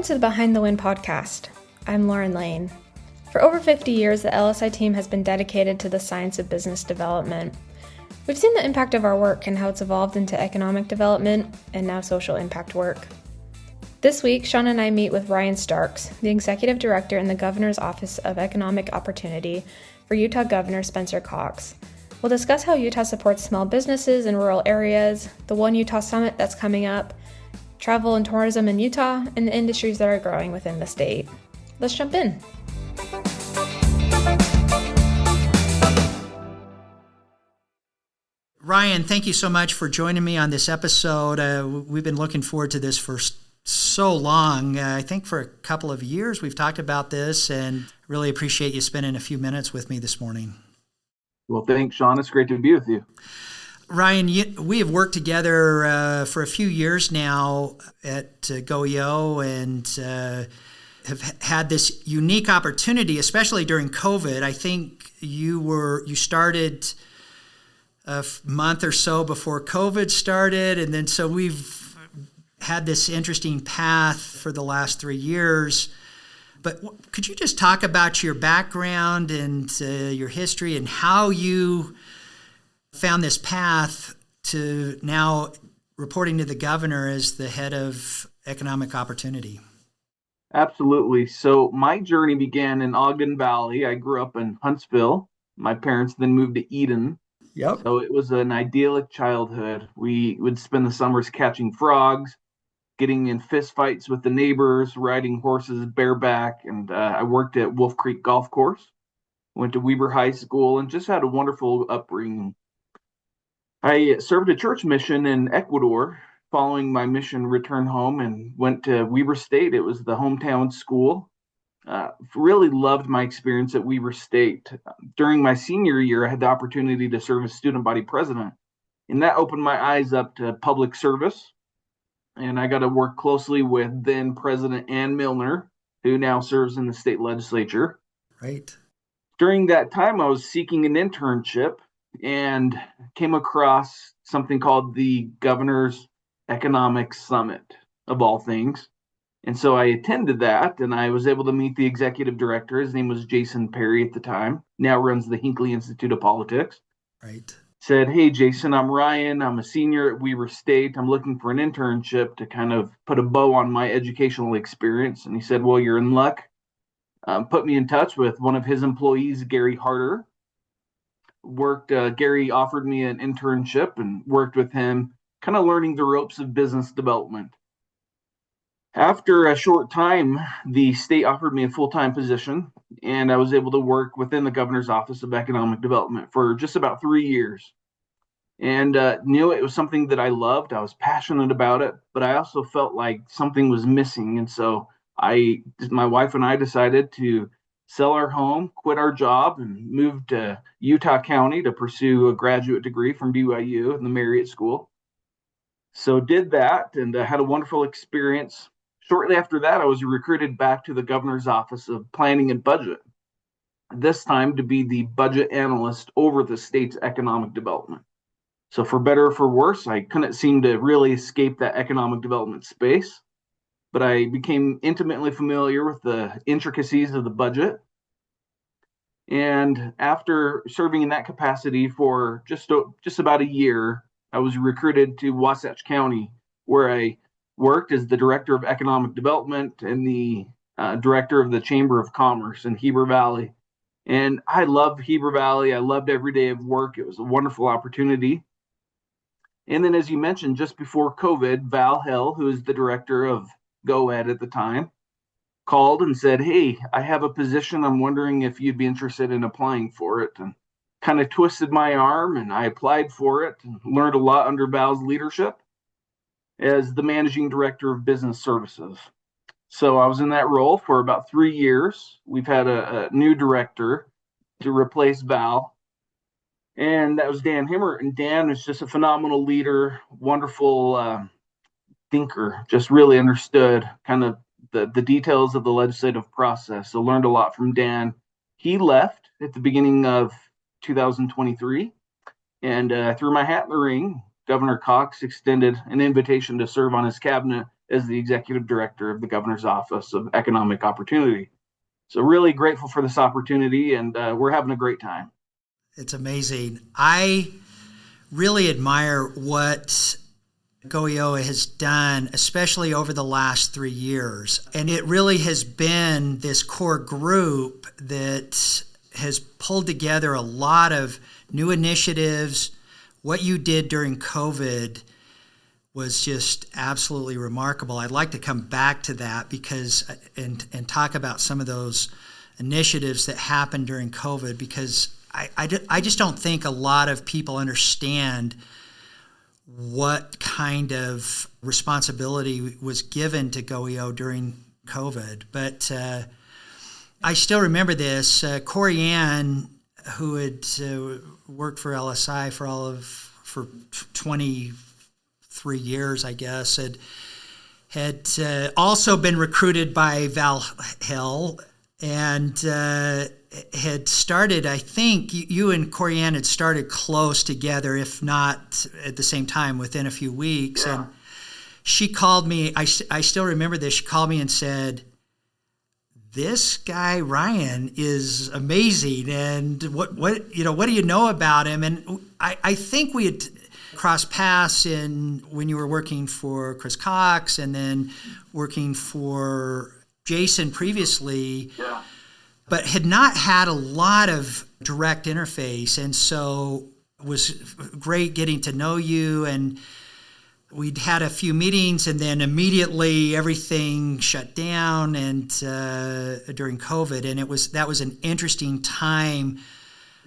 Welcome to the Behind the Wind podcast. I'm Lauren Lane. For over 50 years, the LSI team has been dedicated to the science of business development. We've seen the impact of our work and how it's evolved into economic development and now social impact work. This week, Sean and I meet with Ryan Starks, the Executive Director in the Governor's Office of Economic Opportunity for Utah Governor Spencer Cox. We'll discuss how Utah supports small businesses in rural areas, the One Utah Summit that's coming up, travel and tourism in Utah, and the industries that are growing within the state. Let's jump in. Ryan, thank you so much for joining me on this episode. We've been looking forward to this for so long. I think for a couple of years we've talked about this, and really appreciate you spending a few minutes with me this morning. Well, thanks, Sean. It's great to be with you. Ryan, we have worked together for a few years now at GoEO and have had this unique opportunity, especially during COVID. I think you started a month or so before COVID started, and then so we've had this interesting path for the last 3 years. But could you just talk about your background and your history and how you found this path to now reporting to the governor as the head of economic opportunity? Absolutely. So my journey began in Ogden Valley. I grew up in Huntsville. My parents then moved to Eden. Yep. So it was an idyllic childhood. We would spend the summers catching frogs, getting in fist fights with the neighbors, riding horses bareback. And I worked at Wolf Creek Golf Course, went to Weber High School, and just had a wonderful upbringing. I served a church mission in Ecuador. Following my mission, returned home and went to Weber State. It was the hometown school. Really loved my experience at Weber State. During my senior year, I had the opportunity to serve as student body president, and that opened my eyes up to public service. And I got to work closely with then President Ann Milner, who now serves in the state legislature. Right. During that time, I was seeking an internship and came across something called the Governor's Economic Summit, of all things. And so I attended that, and I was able to meet the executive director. His name was Jason Perry at the time, now runs the Hinckley Institute of Politics. Right. Said, "Hey, Jason, I'm Ryan. I'm a senior at Weber State. I'm looking for an internship to kind of put a bow on my educational experience." And he said, "Well, you're in luck." Put me in touch with one of his employees, Gary Harder. Gary offered me an internship and worked with him, kind of learning the ropes of business development. After a short time, the state offered me a full-time position, and I was able to work within the Governor's Office of Economic Development for just about 3 years. And knew it was something that I loved. I was passionate about it, but I also felt like something was missing. And so my wife and I decided to sell our home, quit our job, and move to Utah County to pursue a graduate degree from BYU in the Marriott School. So did that and had a wonderful experience. Shortly after that, I was recruited back to the Governor's Office of Planning and Budget, this time to be the budget analyst over the state's economic development. So for better or for worse, I couldn't seem to really escape that economic development space, but I became intimately familiar with the intricacies of the budget. And after serving in that capacity for just about a year, I was recruited to Wasatch County, where I worked as the Director of Economic Development and the Director of the Chamber of Commerce in Heber Valley. And I loved Heber Valley. I loved every day of work. It was a wonderful opportunity. And then, as you mentioned, just before COVID, Val Hill, who is the Director of GoEd at the time, called and said, "Hey, I have a position. I'm wondering if you'd be interested in applying for it." And kind of twisted my arm, and I applied for it and learned a lot under Val's leadership as the Managing Director of Business Services. So I was in that role for about 3 years. We've had a new director to replace Val, and that was Dan Himmer. And Dan is just a phenomenal leader, wonderful thinker, just really understood kind of the details of the legislative process. So learned a lot from Dan. He left at the beginning of 2023, and threw my hat in the ring. Governor Cox extended an invitation to serve on his cabinet as the executive director of the Governor's Office of Economic Opportunity. So really grateful for this opportunity, and we're having a great time. It's amazing. I really admire what GOEO has done, especially over the last 3 years. And it really has been this core group that has pulled together a lot of new initiatives. What you did during COVID was just absolutely remarkable. I'd like to come back to that because and talk about some of those initiatives that happened during COVID, because I just don't think a lot of people understand what kind of responsibility was given to GOEO during COVID. But I still remember this. Corey Ann, who had worked for LSI for 23 years, I guess, had also been recruited by Val Hill and had started, I think, you and Corey Ann had started close together, if not at the same time, within a few weeks. Yeah. And she called me, I still remember this, she called me and said, "This guy, Ryan, is amazing, and what do you know about him?" And I think we had crossed paths when you were working for Chris Cox and then working for Jason previously. Yeah. But had not had a lot of direct interface. And so it was great getting to know you. And we'd had a few meetings, and then immediately everything shut down and during COVID. And that was an interesting time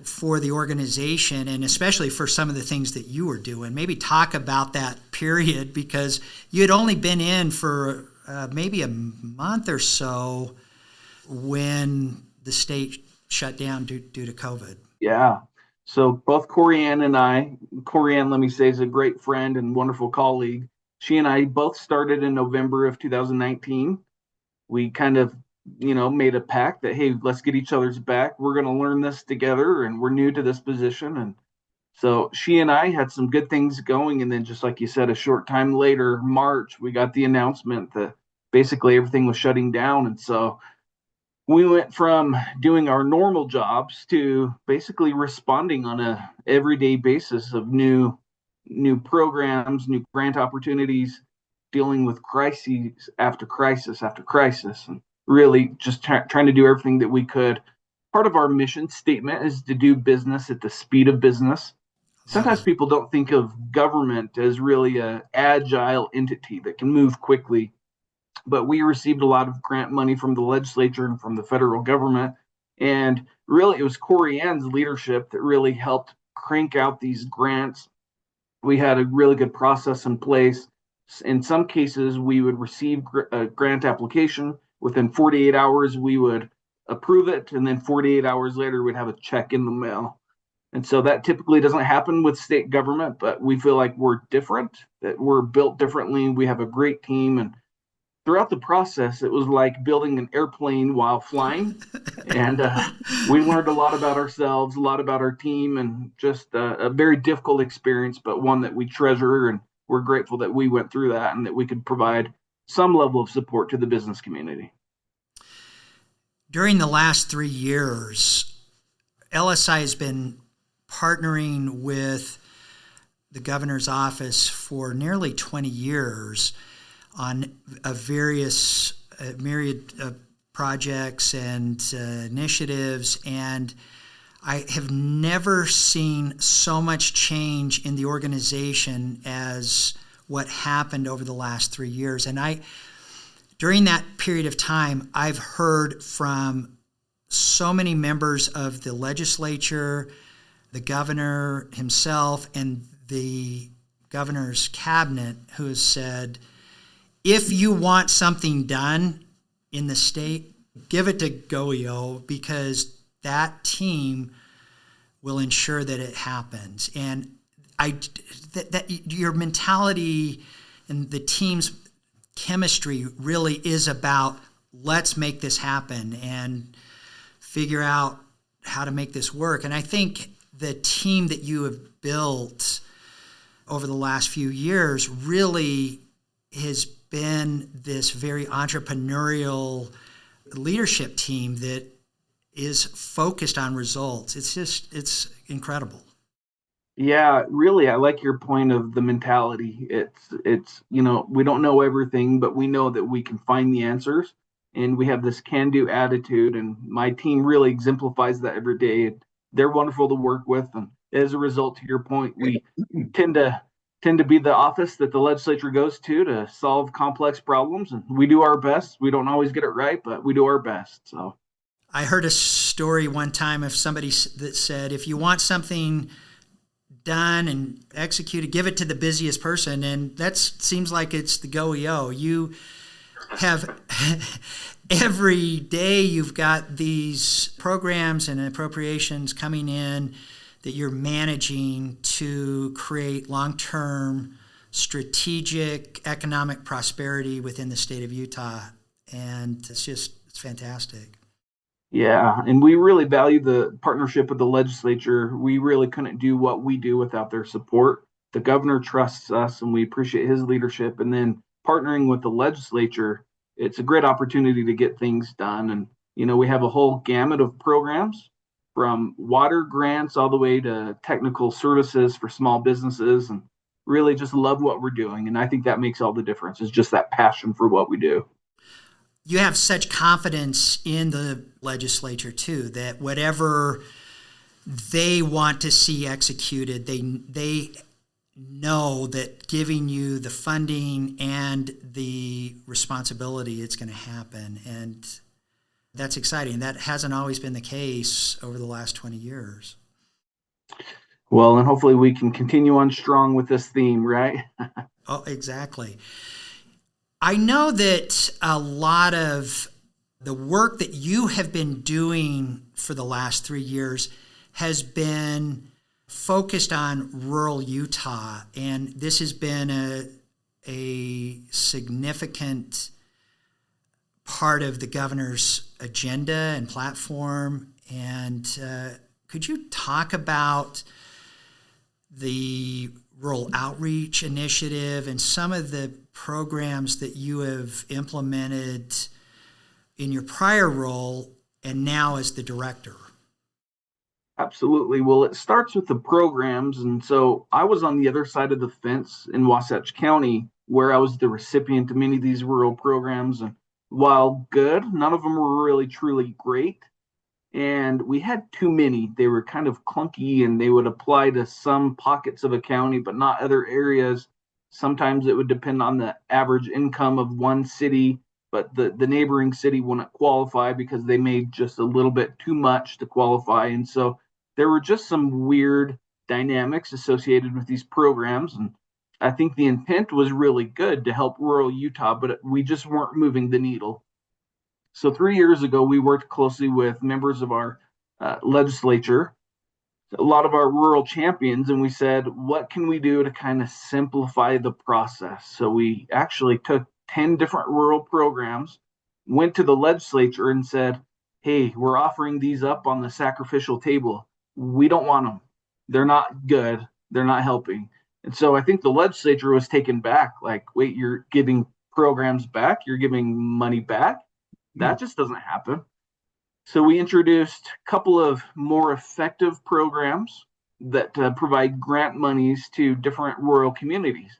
for the organization, and especially for some of the things that you were doing. Maybe talk about that period, because you had only been in for maybe a month or so when the state shut down due to COVID. Yeah. So both Corey Ann and I, Corey Ann, let me say, is a great friend and wonderful colleague. She and I both started in November of 2019. We kind of, made a pact that, hey, let's get each other's back. We're going to learn this together, and we're new to this position. And so she and I had some good things going. And then, just like you said, a short time later, March, we got the announcement that basically everything was shutting down. And so we went from doing our normal jobs to basically responding on a everyday basis of new programs, new grant opportunities, dealing with crises after crisis after crisis, and really just trying to do everything that we could. Part of our mission statement is to do business at the speed of business. Sometimes people don't think of government as really an agile entity that can move quickly. But we received a lot of grant money from the legislature and from the federal government. And really, it was Corey Ann's leadership that really helped crank out these grants. We had a really good process in place. In some cases, we would receive a grant application. Within 48 hours, we would approve it. And then 48 hours later, we'd have a check in the mail. And so that typically doesn't happen with state government, but we feel like we're different, that we're built differently. We have a great team, and throughout the process, it was like building an airplane while flying. And we learned a lot about ourselves, a lot about our team, and just a very difficult experience, but one that we treasure. And we're grateful that we went through that and that we could provide some level of support to the business community. During the last 3 years, LSI has been partnering with the governor's office for nearly 20 years on a various myriad projects and initiatives, and I have never seen so much change in the organization as what happened over the last 3 years. And during that period of time, I've heard from so many members of the legislature, the governor himself, and the governor's cabinet who has said, if you want something done in the state, give it to GOEO, because that team will ensure that it happens. And that your mentality and the team's chemistry really is about, let's make this happen and figure out how to make this work. And I think the team that you have built over the last few years really has been this very entrepreneurial leadership team that is focused on results. It's incredible. Yeah, really, I like your point of the mentality. It's we don't know everything, but we know that we can find the answers, and we have this can-do attitude. And my team really exemplifies that every day. They're wonderful to work with, and as a result, to your point, we tend to be the office that the legislature goes to solve complex problems, and we do our best. We don't always get it right, but we do our best. So, I heard a story one time of somebody that said, if you want something done and executed, give it to the busiest person. And that seems like it's the GOEO. You have every day you've got these programs and appropriations coming in that you're managing to create long-term strategic economic prosperity within the state of Utah. And it's fantastic. yeah, and we really value the partnership with the legislature. We really couldn't do what we do without their support. The governor trusts us, and we appreciate his leadership. And then partnering with the legislature, it's a great opportunity to get things done. And, we have a whole gamut of programs from water grants all the way to technical services for small businesses, and really just love what we're doing. And I think that makes all the difference, is just that passion for what we do. You have such confidence in the legislature, too, that whatever they want to see executed, they know that giving you the funding and the responsibility, it's going to happen. And that's exciting. That hasn't always been the case over the last 20 years. Well, and hopefully we can continue on strong with this theme, right? Oh, exactly. I know that a lot of the work that you have been doing for the last 3 years has been focused on rural Utah, and this has been a significant part of the governor's agenda and platform. And could you talk about the Rural Outreach Initiative and some of the programs that you have implemented in your prior role and now as the director? Absolutely. Well, it starts with the programs. And so I was on the other side of the fence in Wasatch County, where I was the recipient of many of these rural programs. And while good, none of them were really truly great. And we had too many. They were kind of clunky, and they would apply to some pockets of a county, but not other areas. Sometimes it would depend on the average income of one city, but the neighboring city wouldn't qualify because they made just a little bit too much to qualify. And so there were just some weird dynamics associated with these programs. And I think the intent was really good to help rural Utah, but we just weren't moving the needle. So 3 years ago, we worked closely with members of our legislature, a lot of our rural champions, and we said, what can we do to kind of simplify the process? So we actually took 10 different rural programs, went to the legislature and said, hey, we're offering these up on the sacrificial table. We don't want them. They're not good. They're not helping. And so I think the legislature was taken back, like, wait, you're giving programs back? You're giving money back? That just doesn't happen. So we introduced a couple of more effective programs that provide grant monies to different rural communities.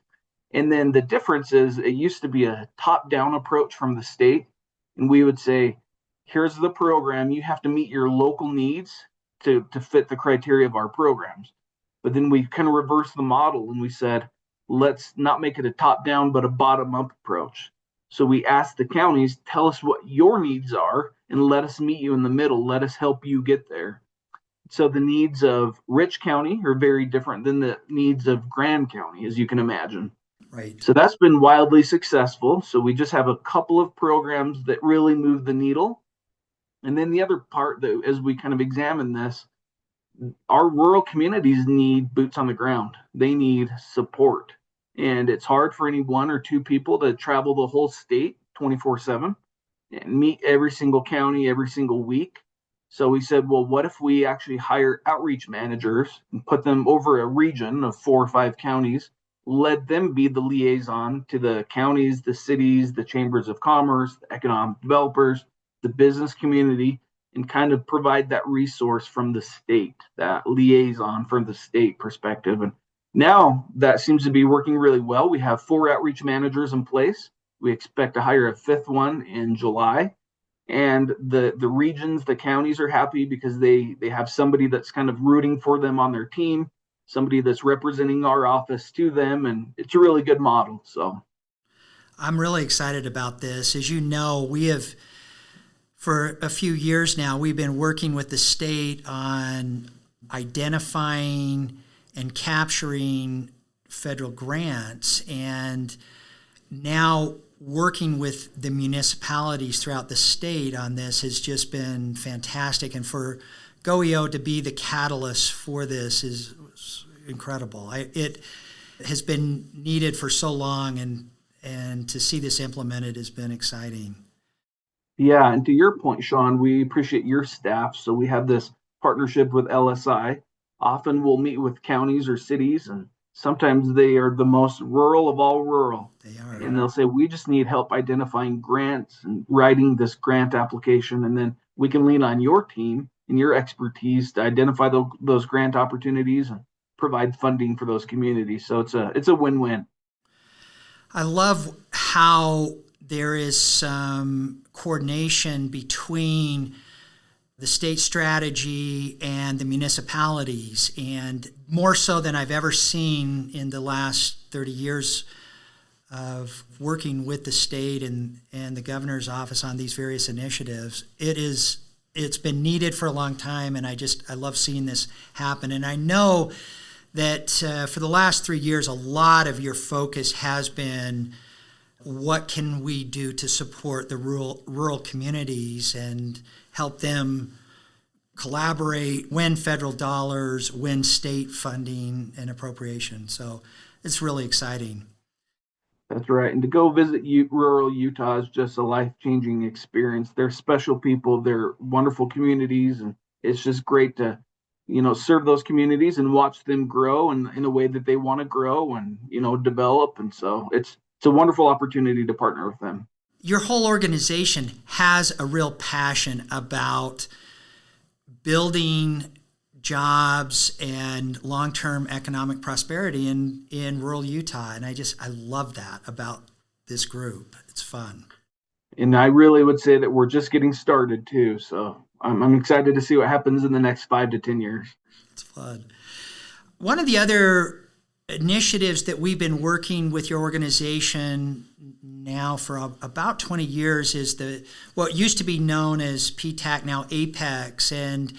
And then the difference is, it used to be a top-down approach from the state. And we would say, here's the program. You have to meet your local needs to fit the criteria of our programs. But then we kind of reversed the model, and we said, let's not make it a top-down, but a bottom-up approach. So we asked the counties, tell us what your needs are and let us meet you in the middle. Let us help you get there. So the needs of Rich County are very different than the needs of Grand County, as you can imagine. Right. So that's been wildly successful. So we just have a couple of programs that really move the needle. And then the other part, that as we kind of examine this, our rural communities need boots on the ground. They need support. And it's hard for any one or two people to travel the whole state 24/7 and meet every single county every single week. So we said, well, what if we actually hire outreach managers and put them over a region of 4 or 5 counties let them be the liaison to the counties, the cities, the chambers of commerce, the economic developers, the business community, and kind of provide that resource from the state, that liaison from the state perspective. And now that seems to be working really well. We have 4 outreach managers in place. We expect to hire a 5th one in July. And the regions, the counties are happy because they have somebody that's kind of rooting for them on their team, somebody that's representing our office to them, and it's a really good model. So I'm really excited about this. As you know, we have, for a few years now, we've been working with the state on identifying and capturing federal grants, and now working with the municipalities throughout the state on this has just been fantastic. And for GOEO to be the catalyst for this is incredible. It has been needed for so long, and to see this implemented has been exciting. yeah, and to your point, Sean, we appreciate your staff. So we have this partnership with LSI. Often we'll meet with counties or cities, and sometimes they are the most rural of all rural. They are. And they'll say, we just need help identifying grants and writing this grant application. And then we can lean on your team and your expertise to identify those grant opportunities and provide funding for those communities. So it's a win-win. I love how there is some coordination between the state strategy and the municipalities, and more so than I've ever seen in the last 30 years of working with the state and the governor's office on these various initiatives. It's been needed for a long time, and I love seeing this happen. And I know that for the last 3 years, a lot of your focus has been what can we do to support the rural communities and help them collaborate, win federal dollars, win state funding and appropriation. So it's really exciting. That's right. And to go visit rural Utah is just a life-changing experience. They're special people. They're wonderful communities. And it's just great to, serve those communities and watch them grow in a way that they want to grow and, develop. And so it's a wonderful opportunity to partner with them. Your whole organization has a real passion about building jobs and long-term economic prosperity in rural Utah. And I love that about this group. It's fun. And I really would say that we're just getting started too. So I'm excited to see what happens in the next 5 to 10 years. It's fun. One of the other initiatives that we've been working with your organization now for about 20 years is what used to be known as PTAC, now Apex, and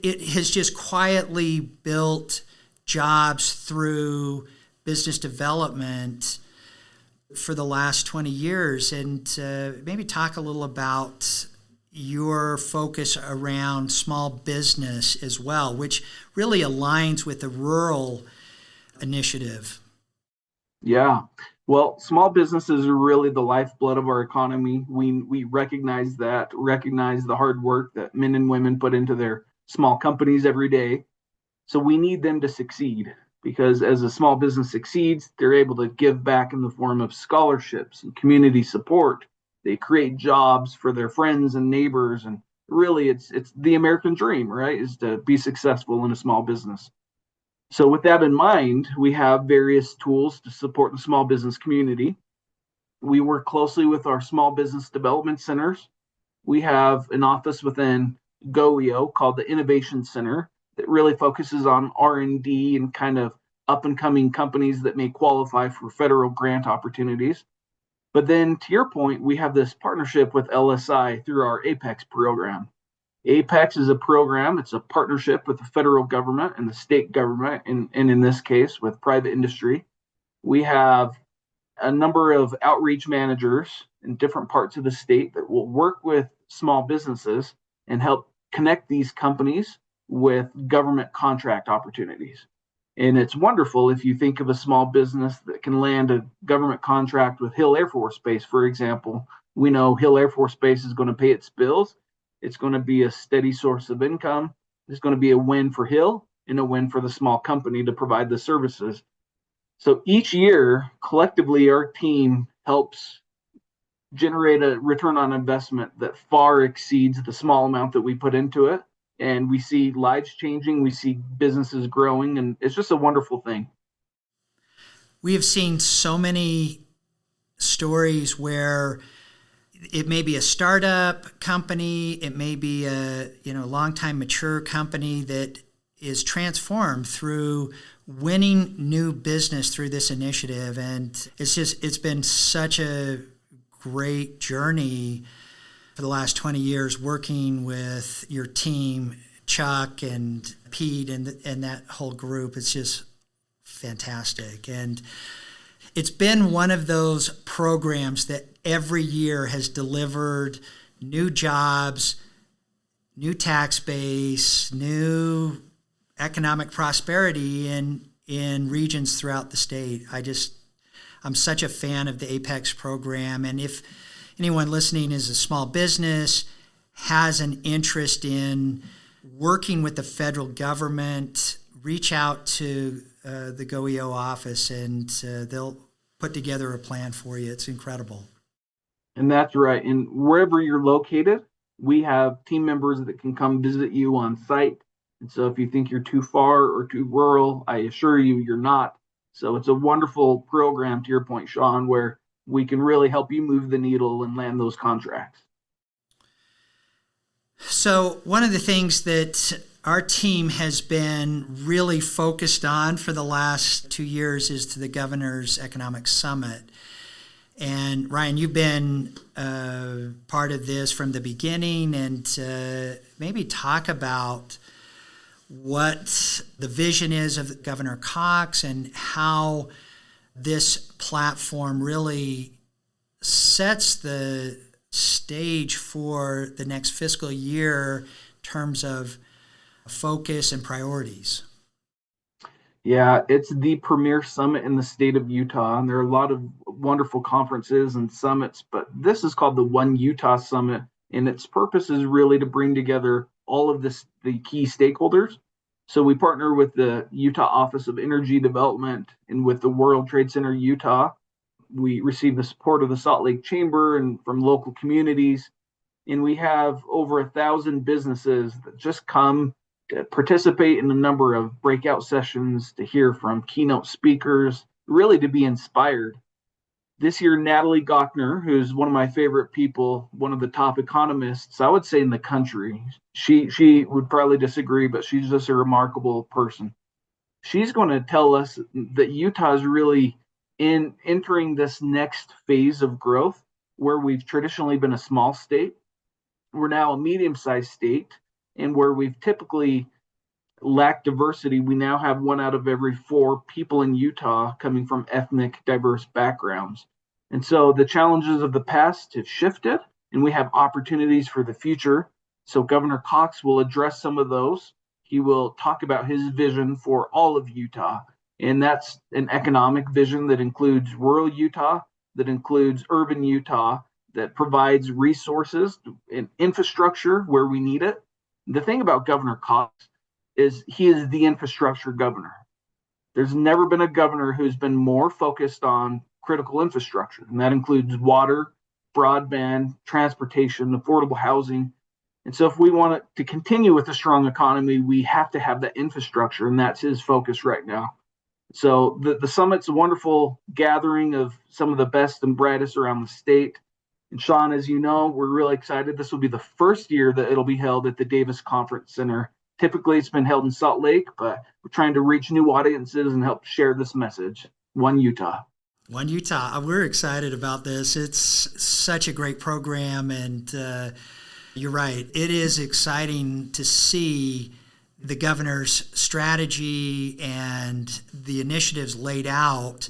it has just quietly built jobs through business development for the last 20 years. And maybe talk a little about your focus around small business as well, which really aligns with the rural initiative. Yeah. Well, small businesses are really the lifeblood of our economy. We recognize the hard work that men and women put into their small companies every day. So we need them to succeed, because as a small business succeeds, they're able to give back in the form of scholarships and community support. They create jobs for their friends and neighbors. And really, it's the American dream, right? Is to be successful in a small business. So with that in mind, we have various tools to support the small business community. We work closely with our small business development centers. We have an office within GOEO called the Innovation Center that really focuses on R&D and kind of up and coming companies that may qualify for federal grant opportunities. But then to your point, we have this partnership with LSI through our APEX program. APEX is a program. It's a partnership with the federal government and the state government, and in this case, with private industry. We have a number of outreach managers in different parts of the state that will work with small businesses and help connect these companies with government contract opportunities. And it's wonderful if you think of a small business that can land a government contract with Hill Air Force Base, for example. We know Hill Air Force Base is going to pay its bills. It's going to be a steady source of income. It's going to be a win for Hill and a win for the small company to provide the services. So each year, collectively, our team helps generate a return on investment that far exceeds the small amount that we put into it. And we see lives changing, we see businesses growing, and it's just a wonderful thing. We have seen so many stories where it may be a startup company, it may be a long-time mature company that is transformed through winning new business through this initiative. And it's been such a great journey for the last 20 years working with your team, Chuck and Pete and that whole group. It's just fantastic. And it's been one of those programs that every year has delivered new jobs, new tax base, new economic prosperity in regions throughout the state. I'm such a fan of the Apex program. And if anyone listening is a small business, has an interest in working with the federal government, reach out to the GOEO office and they'll put together a plan for you. It's incredible. And that's right. And wherever you're located, we have team members that can come visit you on site. And so if you think you're too far or too rural, I assure you, you're not. So it's a wonderful program, to your point, Sean, where we can really help you move the needle and land those contracts. So one of the things that our team has been really focused on for the last 2 years is to the Governor's Economic Summit. And Ryan, you've been part of this from the beginning, and maybe talk about what the vision is of Governor Cox and how this platform really sets the stage for the next fiscal year in terms of focus and priorities. Yeah, it's the premier summit in the state of Utah, and there are a lot of wonderful conferences and summits, but this is called the One Utah Summit, and its purpose is really to bring together all of the key stakeholders. So we partner with the Utah Office of Energy Development and with the World Trade Center Utah. We receive the support of the Salt Lake Chamber and from local communities, and we have over 1,000 businesses that just come to participate in a number of breakout sessions, to hear from keynote speakers, really to be inspired. This year, Natalie Gochner, who's one of my favorite people, one of the top economists, I would say, in the country. She would probably disagree, but she's just a remarkable person. She's going to tell us that Utah is really entering this next phase of growth, where we've traditionally been a small state. We're now a medium-sized state, and where we've typically lacked diversity, we now have 1 out of every 4 people in Utah coming from ethnic diverse backgrounds. And so the challenges of the past have shifted, and we have opportunities for the future. So Governor Cox will address some of those. He will talk about his vision for all of Utah, and that's an economic vision that includes rural Utah, that includes urban Utah, that provides resources and infrastructure where we need it. The thing about Governor Cox is he is the infrastructure governor. There's never been a governor who's been more focused on critical infrastructure, and that includes water, broadband, transportation, affordable housing. And so if we want to continue with a strong economy, we have to have that infrastructure, and that's his focus right now. So the summit's a wonderful gathering of some of the best and brightest around the state. And Sean, as you know, we're really excited. This will be the first year that it'll be held at the Davis Conference Center. Typically, it's been held in Salt Lake, but we're trying to reach new audiences and help share this message. One Utah. One Utah. We're excited about this. It's such a great program, and you're right. It is exciting to see the governor's strategy and the initiatives laid out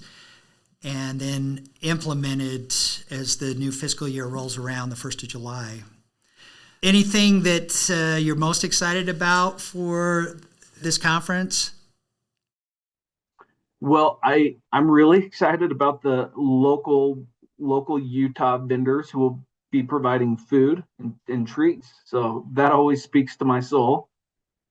and then implemented as the new fiscal year rolls around the 1st of July. Anything that you're most excited about for this conference? Well, I'm really excited about the local Utah vendors who will be providing food and treats. So that always speaks to my soul.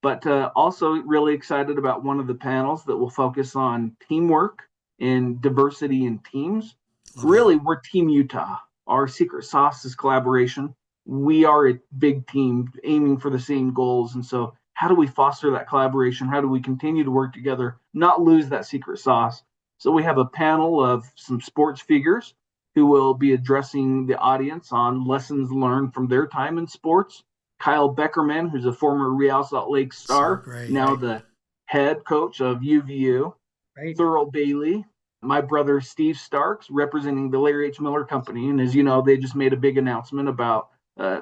But also really excited about one of the panels that will focus on teamwork in diversity in teams. Love Really, that. we're Team Utah. Our secret sauce is collaboration. We are a big team aiming for the same goals. And so, how do we foster that collaboration? How do we continue to work together, not lose that secret sauce? So, we have a panel of some sports figures who will be addressing the audience on lessons learned from their time in sports. Kyle Beckerman, who's a former Real Salt Lake So star, great. now the head coach of UVU. Right. Thurl Bailey, my brother Steve Starks, representing the Larry H. Miller Company. And as you know, they just made a big announcement about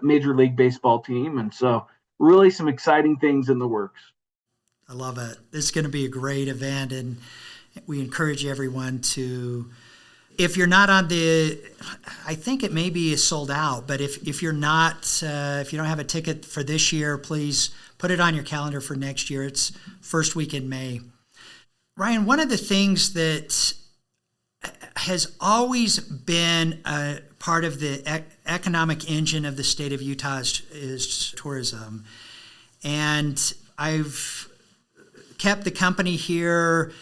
Major League Baseball team. And so really some exciting things in the works. I love it. This is going to be a great event, and we encourage everyone to, if you're not on the, I think it may be sold out, but if you're not, if you don't have a ticket for this year, please put it on your calendar for next year. It's first week in May. Ryan, one of the things that has always been a part of the economic engine of the state of Utah is tourism. And I've kept the company here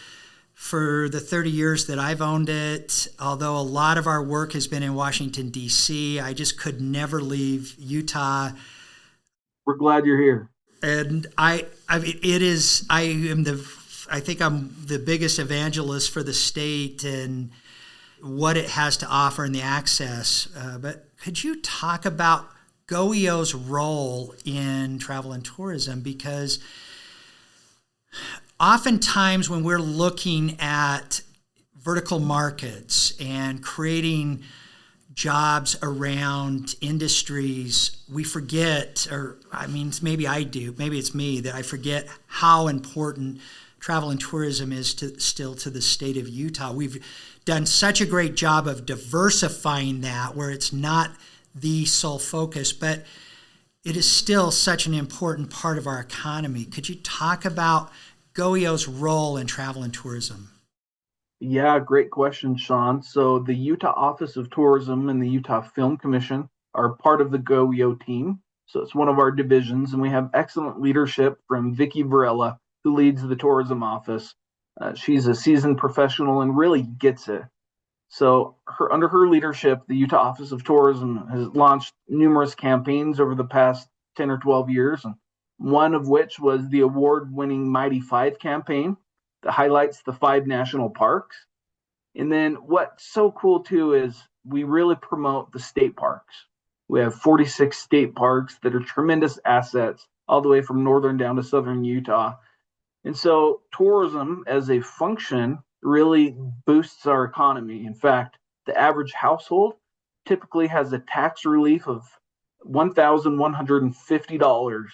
for the 30 years that I've owned it. Although a lot of our work has been in Washington, D.C., I just could never leave Utah. We're glad you're here. And I think I'm the biggest evangelist for the state and what it has to offer and the access. But could you talk about GOEO's role in travel and tourism? Because oftentimes when we're looking at vertical markets and creating jobs around industries, we forget, or I mean, maybe I do, maybe it's me, that I forget how important travel and tourism is still to the state of Utah. We've done such a great job of diversifying that where it's not the sole focus, but it is still such an important part of our economy. Could you talk about GOEO's role in travel and tourism? Yeah, great question, Sean. So the Utah Office of Tourism and the Utah Film Commission are part of the GOEO team. So it's one of our divisions, and we have excellent leadership from Vicki Varela, who leads the tourism office. She's a seasoned professional and really gets it. So under her leadership, the Utah Office of Tourism has launched numerous campaigns over the past 10 or 12 years, and one of which was the award-winning Mighty Five campaign that highlights the 5 national parks. And then what's so cool too is we really promote the state parks. We have 46 state parks that are tremendous assets all the way from northern down to southern Utah. And so tourism as a function really boosts our economy. In fact, the average household typically has a tax relief of $1,150,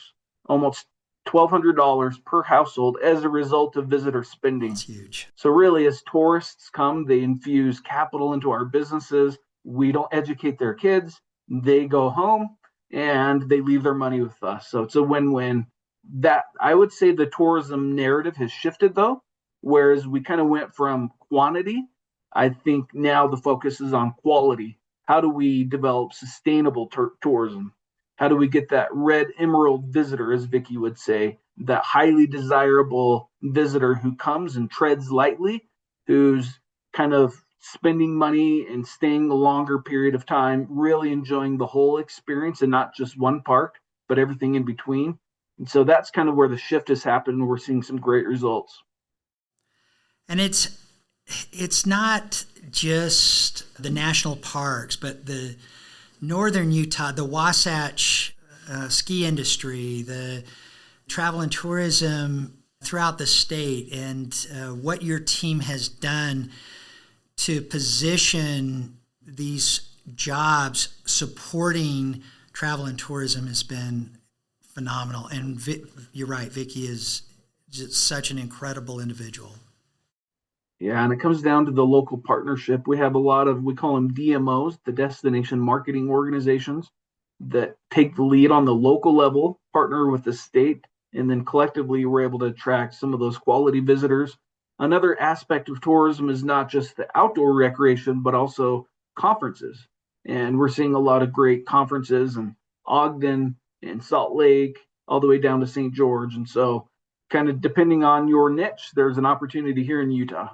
almost $1,200 per household as a result of visitor spending. It's huge. So really, as tourists come, they infuse capital into our businesses. We don't educate their kids. They go home and they leave their money with us. So it's a win-win. That I would say the tourism narrative has shifted though, whereas we kind of went from quantity. I think now the focus is on quality. How do we develop sustainable tourism? How do we get that red emerald visitor, as Vicki would say, that highly desirable visitor who comes and treads lightly, who's kind of spending money and staying a longer period of time, really enjoying the whole experience and not just one park, but everything in between. And so that's kind of where the shift has happened, and we're seeing some great results. And it's not just the national parks, but the northern Utah, the Wasatch ski industry, the travel and tourism throughout the state, and what your team has done to position these jobs supporting travel and tourism has been phenomenal. And you're right, Vicki is just such an incredible individual. Yeah, and it comes down to the local partnership. We have a lot of, we call them DMOs, the destination marketing organizations, that take the lead on the local level, partner with the state, and then collectively we're able to attract some of those quality visitors. Another aspect of tourism is not just the outdoor recreation, but also conferences. And we're seeing a lot of great conferences in Ogden and Salt Lake, all the way down to St. George. And so kind of depending on your niche, there's an opportunity here in Utah.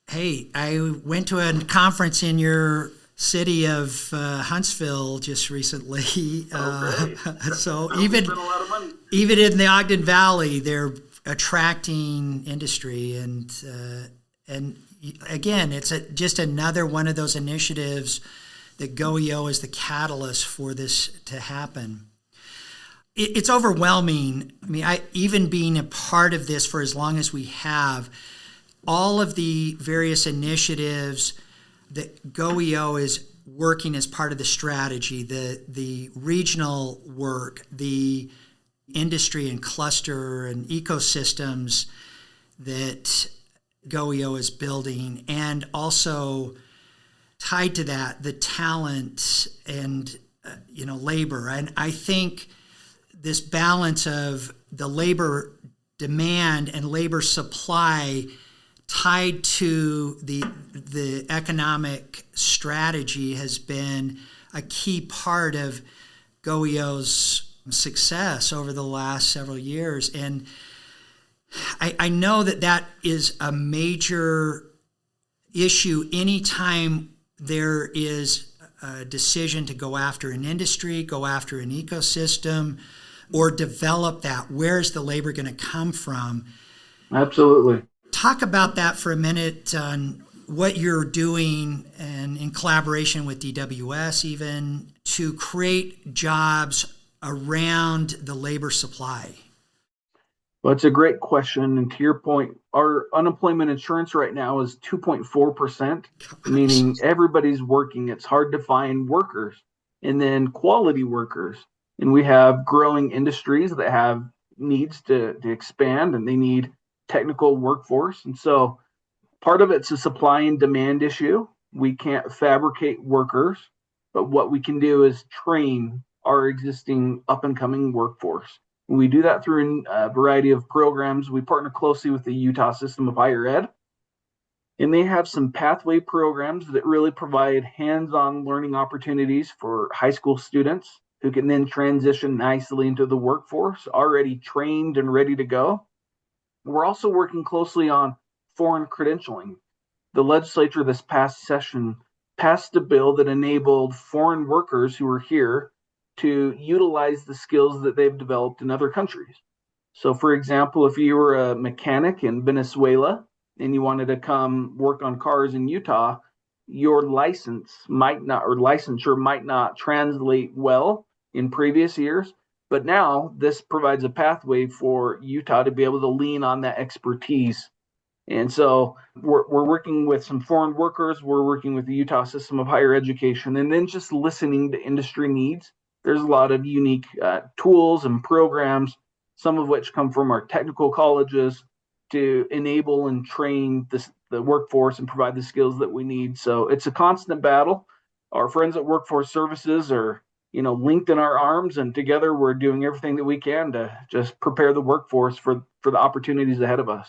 Hey, I went to a conference in your city of Huntsville just recently. Great. So That'll even spend a lot of money. even in the Ogden Valley, they're attracting industry, and again, it's just another one of those initiatives that GoEO is the catalyst for this to happen. It's overwhelming. I mean, even being a part of this for as long as we have, all of the various initiatives that GoEO is working as part of the strategy, the regional work, the industry and cluster and ecosystems that GoEO is building, and also tied to that, the talent and labor. And I think this balance of the labor demand and labor supply tied to the economic strategy has been a key part of GoEO's success over the last several years. And I know that is a major issue anytime there is a decision to go after an industry, go after an ecosystem, or develop that. Where's the labor going to come from? Absolutely. Talk about that for a minute on what you're doing and in collaboration with DWS even to create jobs around the labor supply. Well, it's a great question. And to your point, our unemployment insurance right now is 2.4%, meaning everybody's working. It's hard to find workers and then quality workers. And we have growing industries that have needs to expand, and they need technical workforce. And so part of it's a supply and demand issue. We can't fabricate workers, but what we can do is train our existing up and coming workforce. And we do that through a variety of programs. We partner closely with the Utah System of Higher Ed, and they have some pathway programs that really provide hands-on learning opportunities for high school students who can then transition nicely into the workforce, already trained and ready to go. We're also working closely on foreign credentialing. The legislature this past session passed a bill that enabled foreign workers who are here to utilize the skills that they've developed in other countries. So, for example, if you were a mechanic in Venezuela and you wanted to come work on cars in Utah, your licensure might not translate well in previous years. But now this provides a pathway for Utah to be able to lean on that expertise. And so we're working with some foreign workers. We're working with the Utah System of Higher Education, and then just listening to industry needs. There's a lot of unique tools and programs, some of which come from our technical colleges to enable and train the workforce and provide the skills that we need. So it's a constant battle. Our friends at Workforce Services are linked in our arms, and together we're doing everything that we can to just prepare the workforce for the opportunities ahead of us.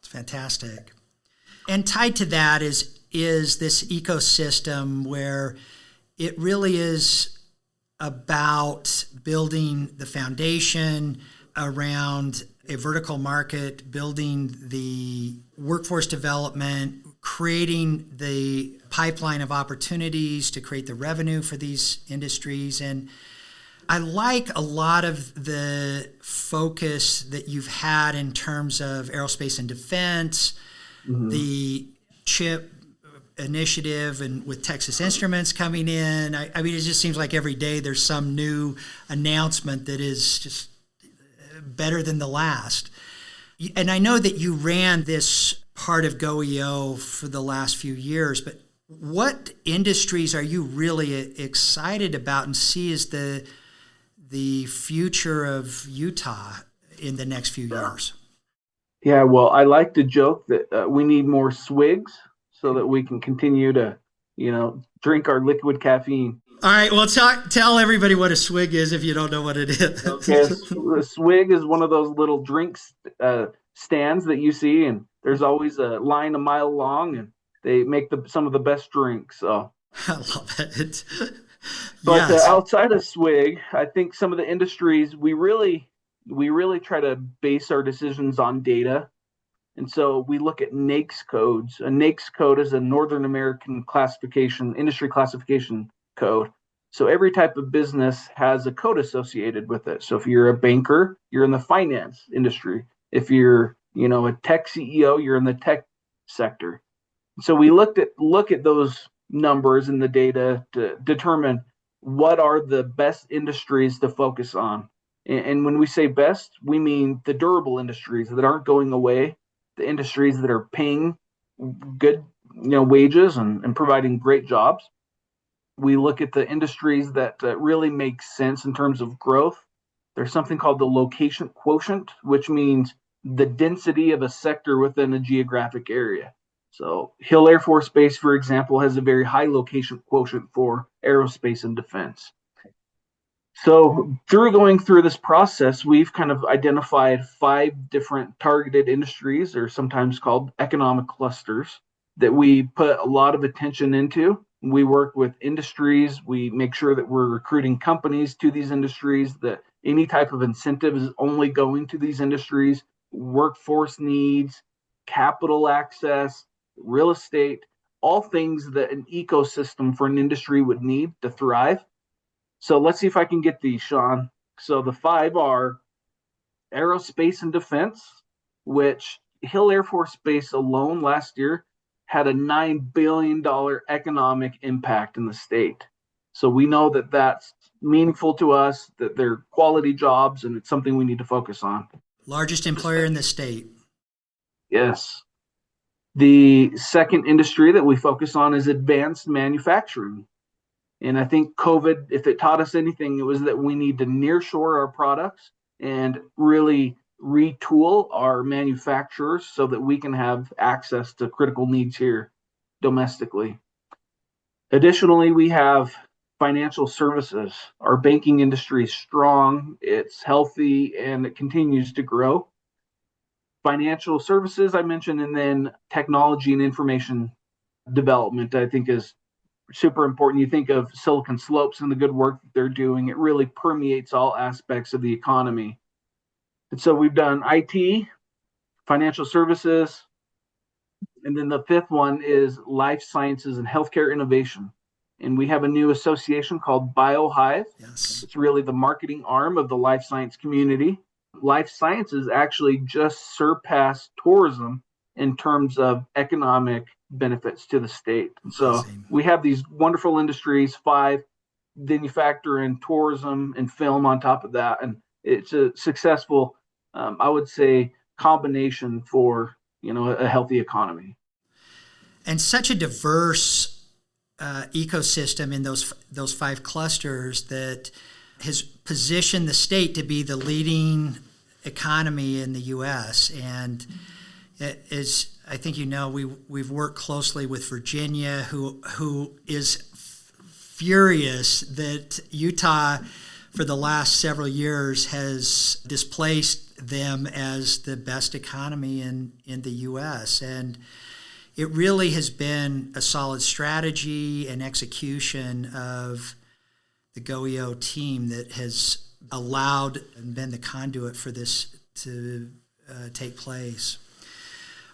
It's fantastic. And tied to that is this ecosystem where it really is about building the foundation around a vertical market, building the workforce development, creating the pipeline of opportunities to create the revenue for these industries. And I like a lot of the focus that you've had in terms of aerospace and defense, the chip initiative, and with Texas Instruments coming in. I mean, it just seems like every day there's some new announcement that is just better than the last. And I know that you ran this part of GoEO for the last few years, but what industries are you really excited about and see as the future of Utah in the next few years? Yeah, well, I like to joke that we need more swigs so that we can continue to, drink our liquid caffeine. All right, well, tell everybody what a swig is if you don't know what it is. Okay, a swig is one of those little drinks stands that you see, and there's always a line a mile long, and they make some of the best drinks. So I love it. But yes. Outside of swig, I think some of the industries we really try to base our decisions on data. And so we look at NAICS codes. A NAICS code is a Northern American classification, industry classification code. So every type of business has a code associated with it. So if you're a banker, you're in the finance industry. If you're, a tech CEO, you're in the tech sector. So we look at those numbers in the data to determine what are the best industries to focus on. And when we say best, we mean the durable industries that aren't going away, the industries that are paying good, wages and providing great jobs. We look at the industries that really make sense in terms of growth. There's something called the location quotient, which means the density of a sector within a geographic area. So Hill Air Force Base, for example, has a very high location quotient for aerospace and defense. So going through this process, we've kind of identified 5 different targeted industries, or sometimes called economic clusters, that we put a lot of attention into. We work with industries. We make sure that we're recruiting companies to these industries, that any type of incentive is only going to these industries, workforce needs, capital access, real estate, all things that an ecosystem for an industry would need to thrive. So let's see if I can get these, Sean. So the 5 are aerospace and defense, which Hill Air Force Base alone last year had a $9 billion economic impact in the state. So we know that that's meaningful to us, that they're quality jobs, and it's something we need to focus on. Largest employer in the state. Yes. The second industry that we focus on is advanced manufacturing. And I think COVID, if it taught us anything, it was that we need to nearshore our products and really retool our manufacturers so that we can have access to critical needs here domestically. Additionally, we have financial services. Our banking industry is strong, it's healthy, and it continues to grow. Financial services, I mentioned, and then technology and information development, I think, is super important. You think of Silicon Slopes and the good work that they're doing, it really permeates all aspects of the economy. And so we've done IT, financial services, and then the 5th one is life sciences and healthcare innovation. And we have a new association called BioHive. Yes. It's really the marketing arm of the life science community. Life sciences actually just surpassed tourism in terms of economic benefits to the state. And so we have these wonderful industries, 5, then you factor in tourism and film on top of that. And it's a successful, I would say, combination for, a healthy economy. And such a diverse ecosystem in those 5 clusters that has positioned the state to be the leading economy in the U.S. And it is, I think we've worked closely with Virginia, who is furious that Utah, for the last several years, has displaced them as the best economy in the U.S. And it really has been a solid strategy and execution of the GOEO team that has allowed and been the conduit for this to take place.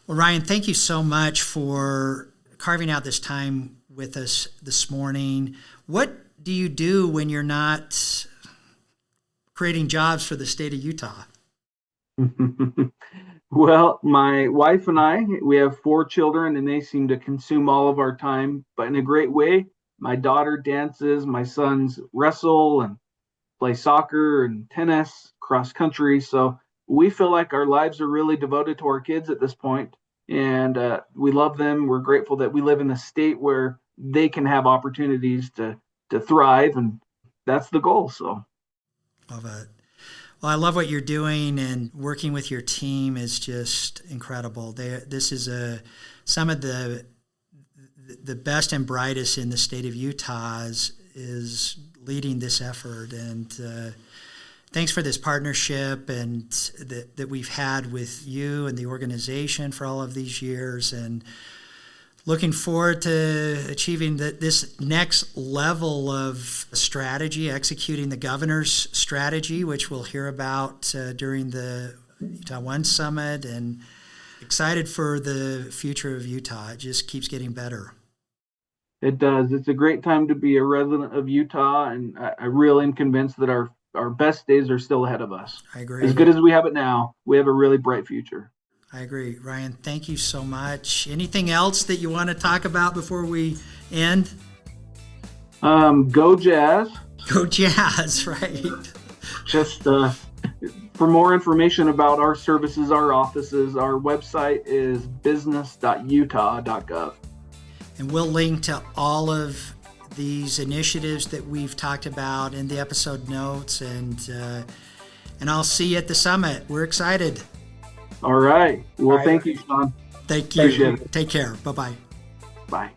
Well, Ryan, thank you so much for carving out this time with us this morning. What do you do when you're not creating jobs for the state of Utah? Well, my wife and I, we have 4 children, and they seem to consume all of our time, but in a great way. My daughter dances, my sons wrestle and play soccer and tennis, cross country. So we feel like our lives are really devoted to our kids at this point, and we love them. We're grateful that we live in a state where they can have opportunities to thrive, and that's the goal. So love it. Well, I love what you're doing, and working with your team is just incredible. This is some of the best and brightest in the state of Utah is leading this effort. And thanks for this partnership and that we've had with you and the organization for all of these years, and looking forward to achieving this next level of strategy, executing the governor's strategy, which we'll hear about during the Utah One Summit, and excited for the future of Utah. It just keeps getting better. It does. It's a great time to be a resident of Utah, and I really am convinced that our best days are still ahead of us. I agree. As good as we have it now, we have a really bright future. I agree. Ryan, thank you so much. Anything else that you want to talk about before we end? Go Jazz. Go Jazz, right. Just for more information about our services, our offices, our website is business.utah.gov. And we'll link to all of these initiatives that we've talked about in the episode notes, and I'll see you at the summit. We're excited. All right. Well, all right. Thank you, Sean. Thank you. Appreciate it. Take care. Bye-bye. Bye.